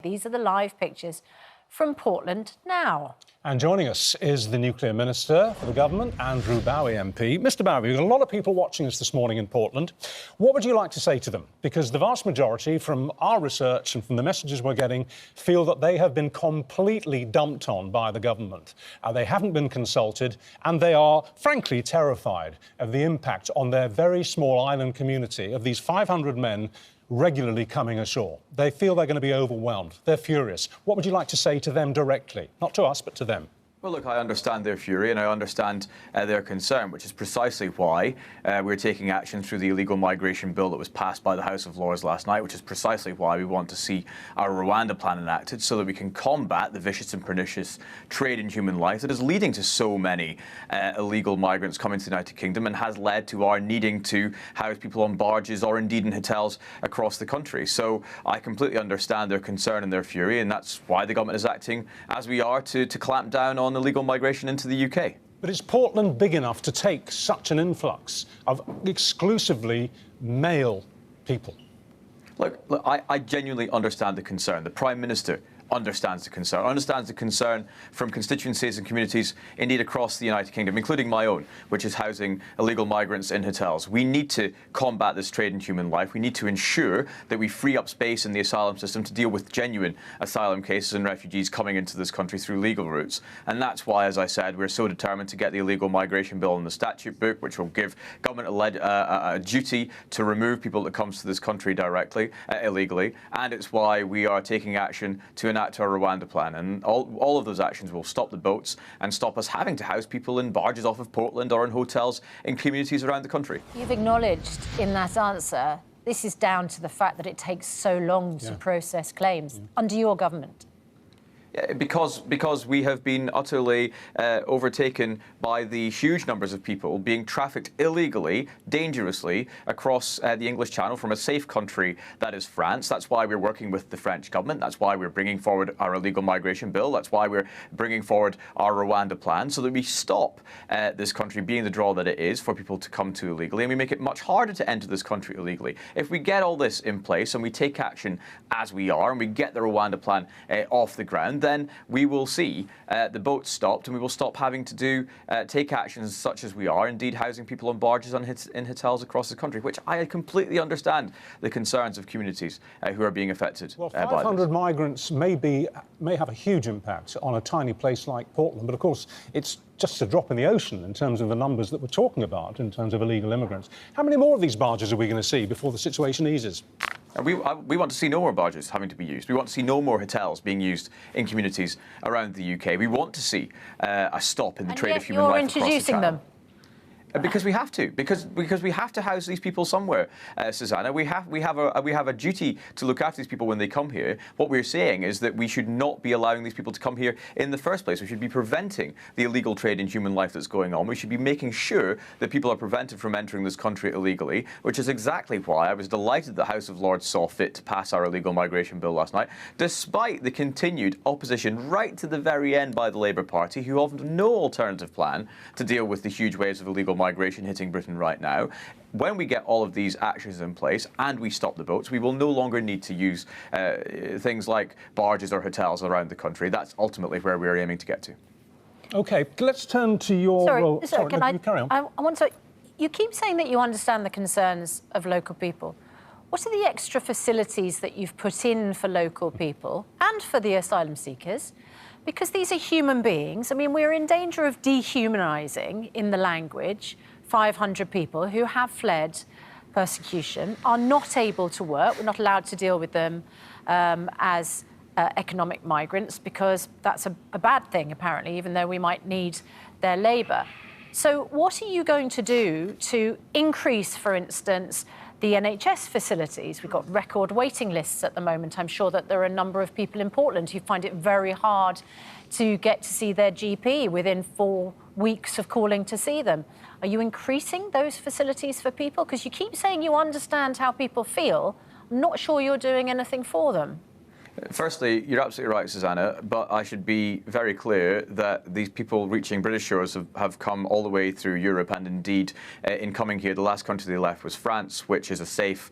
These are the live pictures from Portland now. And joining us is the Nuclear Minister for the government, Andrew Bowie MP. Mr Bowie, we've got a lot of people watching us this morning in Portland. What would you like to say to them? Because the vast majority, from our research and from the messages we're getting, feel that they have been completely dumped on by the government. They haven't been consulted, and they are, frankly, terrified of the impact on their very small island community of these 500 men regularly coming ashore. They feel they're going to be overwhelmed. They're furious. What would you like to say to them directly? Not to us, but to them. Well, look, I understand their fury and I understand their concern, which is precisely why we're taking action through the illegal migration bill that was passed by the House of Lords last night, which is precisely why we want to see our Rwanda plan enacted so that we can combat the vicious and pernicious trade in human life that is leading to so many illegal migrants coming to the United Kingdom and has led to our needing to house people on barges or indeed in hotels across the country. So I completely understand their concern and their fury, and that's why the government is acting as we are to clamp down on illegal migration into the UK. But is Portland big enough to take such an influx of exclusively male people? Look, I genuinely understand the concern. The Prime Minister understands the concern from constituencies and communities, indeed across the United Kingdom, including my own, which is housing illegal migrants in hotels. We need to combat this trade in human life. We need to ensure that we free up space in the asylum system to deal with genuine asylum cases and refugees coming into this country through legal routes. And that's why, as I said, we're so determined to get the illegal migration bill in the statute book, which will give government a duty to remove people that comes to this country directly, illegally. And it's why we are taking action to enact our Rwanda plan, and all of those actions will stop the boats and stop us having to house people in barges off of Portland or in hotels in communities around the country. You've acknowledged in that answer this is down to the fact that it takes so long to process claims under your government. Because we have been utterly overtaken by the huge numbers of people being trafficked illegally, dangerously, across the English Channel from a safe country that is France. That's why we're working with the French government. That's why we're bringing forward our illegal migration bill. That's why we're bringing forward our Rwanda plan, so that we stop this country being the draw that it is for people to come to illegally, and we make it much harder to enter this country illegally. If we get all this in place and we take action as we are, and we get the Rwanda plan off the ground, then we will see the boats stopped, and we will stop having to take actions such as we are, indeed housing people on barges in hotels across the country, which I completely understand the concerns of communities who are being affected by this. 500 migrants may have a huge impact on a tiny place like Portland, but of course it's just a drop in the ocean in terms of the numbers that we're talking about in terms of illegal immigrants. How many more of these barges are we going to see before the situation eases? We want to see no more barges having to be used. We want to see no more hotels being used in communities around the UK. We want to see a stop in the trade of human life across the channel. You're introducing them. Because we have to. Because we have to house these people somewhere, Susanna. We have a duty to look after these people when they come here. What we're saying is that we should not be allowing these people to come here in the first place. We should be preventing the illegal trade in human life that's going on. We should be making sure that people are prevented from entering this country illegally, which is exactly why I was delighted the House of Lords saw fit to pass our illegal migration bill last night, despite the continued opposition right to the very end by the Labour Party, who have no alternative plan to deal with the huge waves of illegal migration hitting Britain right now. When we get all of these actions in place and we stop the boats, we will no longer need to use things like barges or hotels around the country. That's ultimately where we're aiming to get to. OK, let's turn to your... Sorry, can I carry on? I want to... You keep saying that you understand the concerns of local people. What are the extra facilities that you've put in for local people and for the asylum seekers? Because these are human beings. I mean, we're in danger of dehumanising, in the language, 500 people who have fled persecution, are not able to work. We're not allowed to deal with them as economic migrants, because that's a bad thing, apparently, even though we might need their labour. So what are you going to do to increase, for instance, the NHS facilities? We've got record waiting lists at the moment. I'm sure that there are a number of people in Portland who find it very hard to get to see their GP within 4 weeks of calling to see them. Are you increasing those facilities for people? Because you keep saying you understand how people feel. I'm not sure you're doing anything for them. Firstly, you're absolutely right, Susanna, but I should be very clear that these people reaching British shores have come all the way through Europe, and indeed, in coming here, the last country they left was France, which is a safe,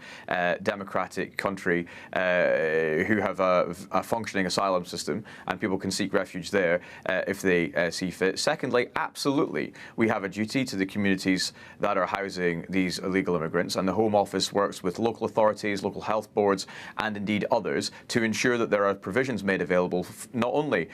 democratic country who have a functioning asylum system, and people can seek refuge there if they see fit. Secondly, absolutely, we have a duty to the communities that are housing these illegal immigrants, and the Home Office works with local authorities, local health boards, and indeed others to ensure that there are provisions made available not only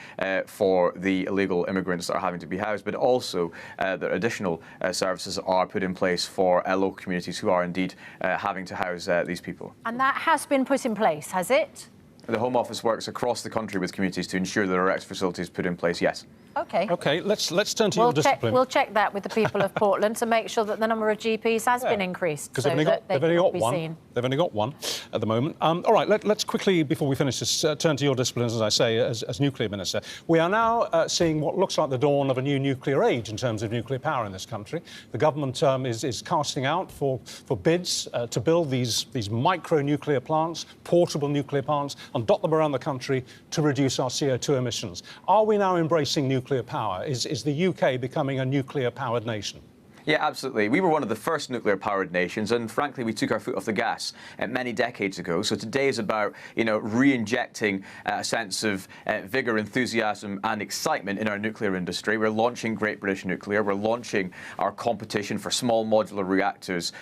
for the illegal immigrants that are having to be housed, but also that additional services are put in place for local communities who are indeed having to house these people. And that has been put in place, has it? The Home Office works across the country with communities to ensure that there are extra facilities put in place, yes. OK. OK, let's turn to your discipline. We'll check that with the people of Portland to make sure that the number of GPs has been increased. Because they've only got one. They've only got one at the moment. All right, let's quickly, before we finish this, turn to your disciplines, as I say, as nuclear minister. We are now seeing what looks like the dawn of a new nuclear age in terms of nuclear power in this country. The government is casting out for bids to build these micro-nuclear plants, portable nuclear plants, and dot them around the country to reduce our CO2 emissions. Are we now embracing nuclear power? Is the UK becoming a nuclear-powered nation? Yeah, absolutely. We were one of the first nuclear-powered nations, and frankly, we took our foot off the gas many decades ago. So today is about, re-injecting a sense of vigour, enthusiasm, and excitement in our nuclear industry. We're launching Great British Nuclear. We're launching our competition for small modular reactors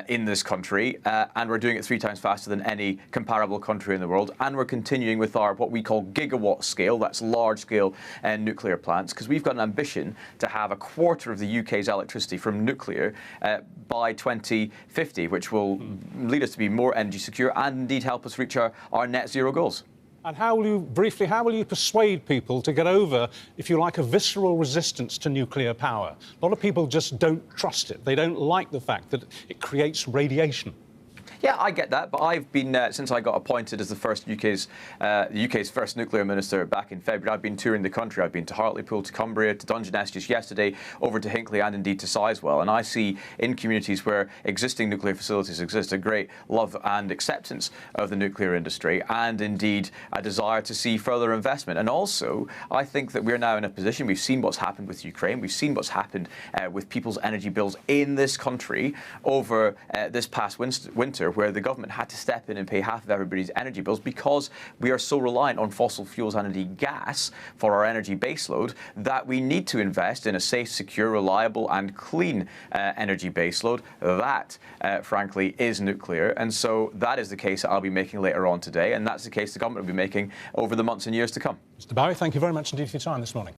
in this country, and we're doing it 3 times faster than any comparable country in the world. And we're continuing with our what we call gigawatt scale. That's large-scale nuclear plants, because we've got an ambition to have 1/4 of the UK's electricity from nuclear by 2050, which will lead us to be more energy secure and indeed help us reach our net zero goals. And how will you persuade people to get over, if you like, a visceral resistance to nuclear power? A lot of people just don't trust it. They don't like the fact that it creates radiation. Yeah, I get that, but I've been, since I got appointed as the UK's first nuclear minister back in February, I've been touring the country. I've been to Hartlepool, to Cumbria, to Dungeness just yesterday, over to Hinckley and indeed to Sizewell. And I see in communities where existing nuclear facilities exist a great love and acceptance of the nuclear industry, and indeed a desire to see further investment. And also, I think that we're now in a position, we've seen what's happened with Ukraine, we've seen what's happened with people's energy bills in this country over this past winter, where the government had to step in and pay half of everybody's energy bills because we are so reliant on fossil fuels and indeed gas for our energy baseload that we need to invest in a safe, secure, reliable and clean energy baseload. That, frankly, is nuclear. And so that is the case that I'll be making later on today, and that's the case the government will be making over the months and years to come. Mr. Bowie, thank you very much indeed for your time this morning.